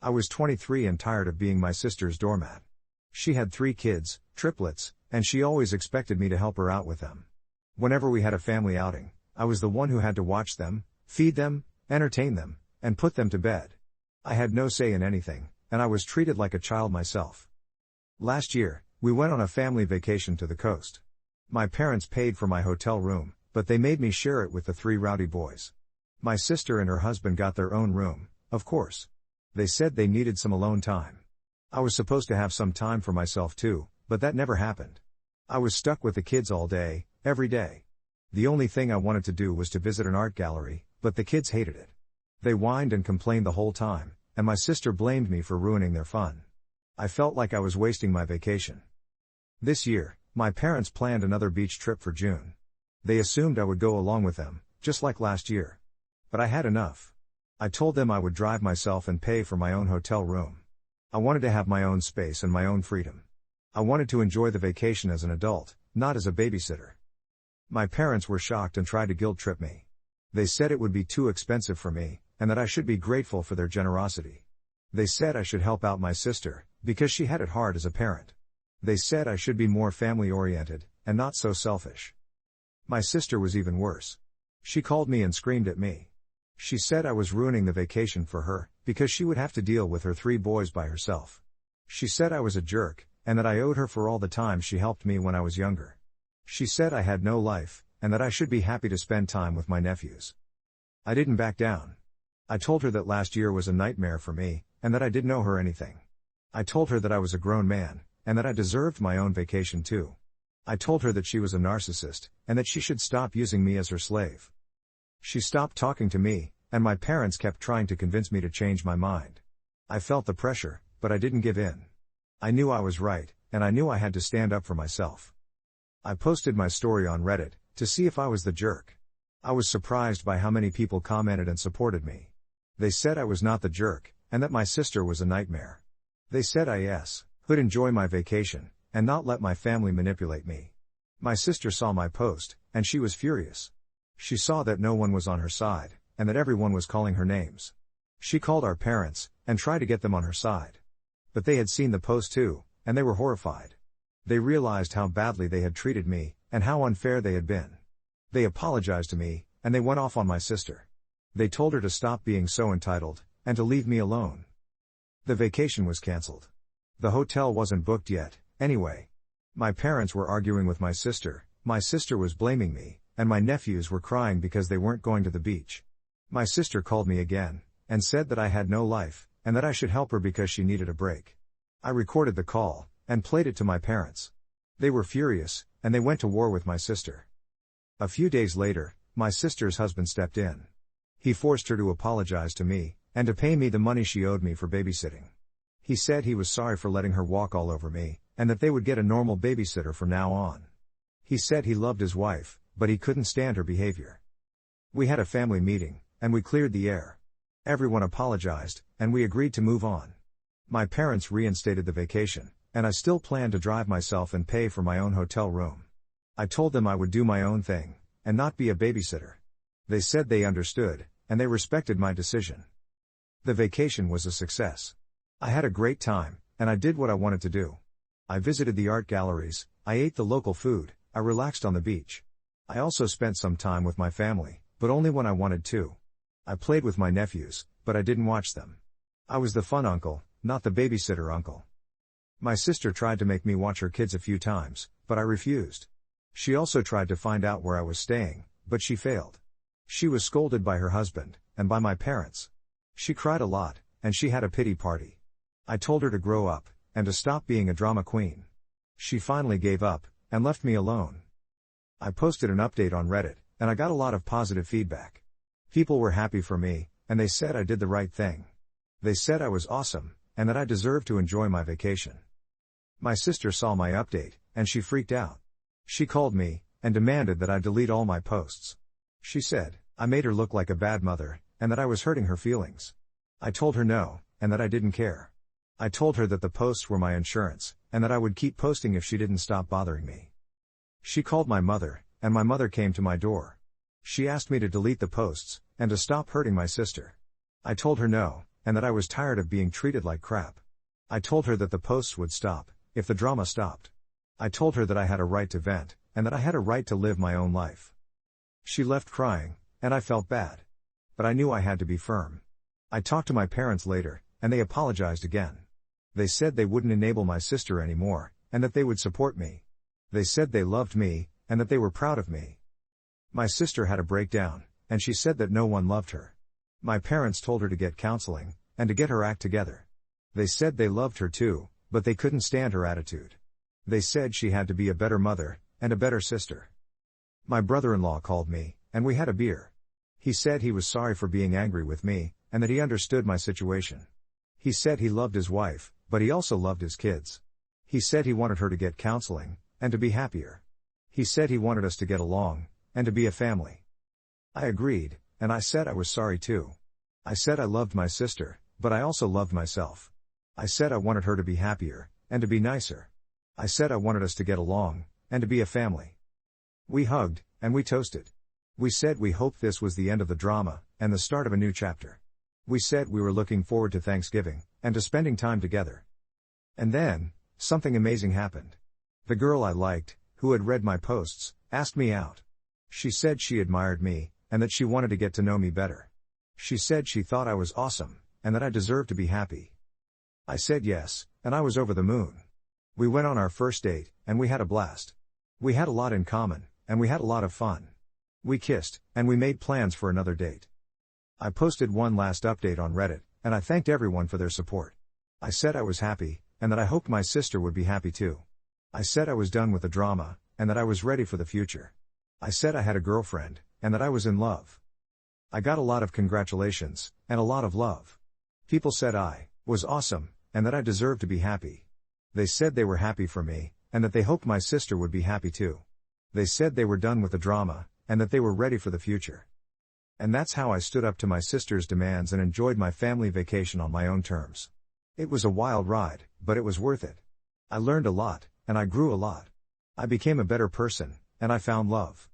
I was 23 and tired of being my sister's doormat. She had 3 kids, triplets, and she always expected me to help her out with them. Whenever we had a family outing, I was the one who had to watch them, feed them, entertain them, and put them to bed. I had no say in anything, and I was treated like a child myself. Last year, we went on a family vacation to the coast. My parents paid for my hotel room, but they made me share it with the 3 rowdy boys. My sister and her husband got their own room, of course. They said they needed some alone time. I was supposed to have some time for myself too, but that never happened. I was stuck with the kids all day, every day. The only thing I wanted to do was to visit an art gallery, but the kids hated it. They whined and complained the whole time, and my sister blamed me for ruining their fun. I felt like I was wasting my vacation. This year, my parents planned another beach trip for June. They assumed I would go along with them, just like last year. But I had enough. I told them I would drive myself and pay for my own hotel room. I wanted to have my own space and my own freedom. I wanted to enjoy the vacation as an adult, not as a babysitter. My parents were shocked and tried to guilt trip me. They said it would be too expensive for me, and that I should be grateful for their generosity. They said I should help out my sister, because she had it hard as a parent. They said I should be more family-oriented, and not so selfish. My sister was even worse. She called me and screamed at me. She said I was ruining the vacation for her, because she would have to deal with her 3 boys by herself. She said I was a jerk, and that I owed her for all the time she helped me when I was younger. She said I had no life, and that I should be happy to spend time with my nephews. I didn't back down. I told her that last year was a nightmare for me, and that I didn't owe her anything. I told her that I was a grown man, and that I deserved my own vacation too. I told her that she was a narcissist, and that she should stop using me as her slave. She stopped talking to me, and my parents kept trying to convince me to change my mind. I felt the pressure, but I didn't give in. I knew I was right, and I knew I had to stand up for myself. I posted my story on Reddit, to see if I was the jerk. I was surprised by how many people commented and supported me. They said I was not the jerk, and that my sister was a nightmare. They said I could enjoy my vacation, and not let my family manipulate me. My sister saw my post, and she was furious. She saw that no one was on her side, and that everyone was calling her names. She called our parents, and tried to get them on her side. But they had seen the post too, and they were horrified. They realized how badly they had treated me, and how unfair they had been. They apologized to me, and they went off on my sister. They told her to stop being so entitled, and to leave me alone. The vacation was cancelled. The hotel wasn't booked yet, anyway. My parents were arguing with my sister was blaming me, and my nephews were crying because they weren't going to the beach. My sister called me again, and said that I had no life, and that I should help her because she needed a break. I recorded the call, and played it to my parents. They were furious, and they went to war with my sister. A few days later, my sister's husband stepped in. He forced her to apologize to me, and to pay me the money she owed me for babysitting. He said he was sorry for letting her walk all over me, and that they would get a normal babysitter from now on. He said he loved his wife, but he couldn't stand her behavior. We had a family meeting, and we cleared the air. Everyone apologized, and we agreed to move on. My parents reinstated the vacation, and I still plan to drive myself and pay for my own hotel room. I told them I would do my own thing, and not be a babysitter. They said they understood, and they respected my decision. The vacation was a success. I had a great time, and I did what I wanted to do. I visited the art galleries, I ate the local food, I relaxed on the beach. I also spent some time with my family, but only when I wanted to. I played with my nephews, but I didn't watch them. I was the fun uncle, not the babysitter uncle. My sister tried to make me watch her kids a few times, but I refused. She also tried to find out where I was staying, but she failed. She was scolded by her husband, and by my parents. She cried a lot, and she had a pity party. I told her to grow up, and to stop being a drama queen. She finally gave up, and left me alone. I posted an update on Reddit, and I got a lot of positive feedback. People were happy for me, and they said I did the right thing. They said I was awesome, and that I deserved to enjoy my vacation. My sister saw my update, and she freaked out. She called me, and demanded that I delete all my posts. She said I made her look like a bad mother, and that I was hurting her feelings. I told her no, and that I didn't care. I told her that the posts were my insurance, and that I would keep posting if she didn't stop bothering me. She called my mother, and my mother came to my door. She asked me to delete the posts, and to stop hurting my sister. I told her no, and that I was tired of being treated like crap. I told her that the posts would stop, if the drama stopped. I told her that I had a right to vent, and that I had a right to live my own life. She left crying, and I felt bad. But I knew I had to be firm. I talked to my parents later, and they apologized again. They said they wouldn't enable my sister anymore, and that they would support me. They said they loved me, and that they were proud of me. My sister had a breakdown, and she said that no one loved her. My parents told her to get counseling, and to get her act together. They said they loved her too, but they couldn't stand her attitude. They said she had to be a better mother, and a better sister. My brother-in-law called me, and we had a beer. He said he was sorry for being angry with me, and that he understood my situation. He said he loved his wife, but he also loved his kids. He said he wanted her to get counseling, and to be happier. He said he wanted us to get along, and to be a family. I agreed, and I said I was sorry too. I said I loved my sister, but I also loved myself. I said I wanted her to be happier, and to be nicer. I said I wanted us to get along, and to be a family. We hugged, and we toasted. We said we hoped this was the end of the drama, and the start of a new chapter. We said we were looking forward to Thanksgiving, and to spending time together. And then, something amazing happened. The girl I liked, who had read my posts, asked me out. She said she admired me, and that she wanted to get to know me better. She said she thought I was awesome, and that I deserved to be happy. I said yes, and I was over the moon. We went on our first date, and we had a blast. We had a lot in common, and we had a lot of fun. We kissed, and we made plans for another date. I posted one last update on Reddit, and I thanked everyone for their support. I said I was happy, and that I hoped my sister would be happy too. I said I was done with the drama, and that I was ready for the future. I said I had a girlfriend, and that I was in love. I got a lot of congratulations, and a lot of love. People said I was awesome, and that I deserved to be happy. They said they were happy for me, and that they hoped my sister would be happy too. They said they were done with the drama, and that they were ready for the future. And that's how I stood up to my sister's demands and enjoyed my family vacation on my own terms. It was a wild ride, but it was worth it. I learned a lot, and I grew a lot. I became a better person, and I found love.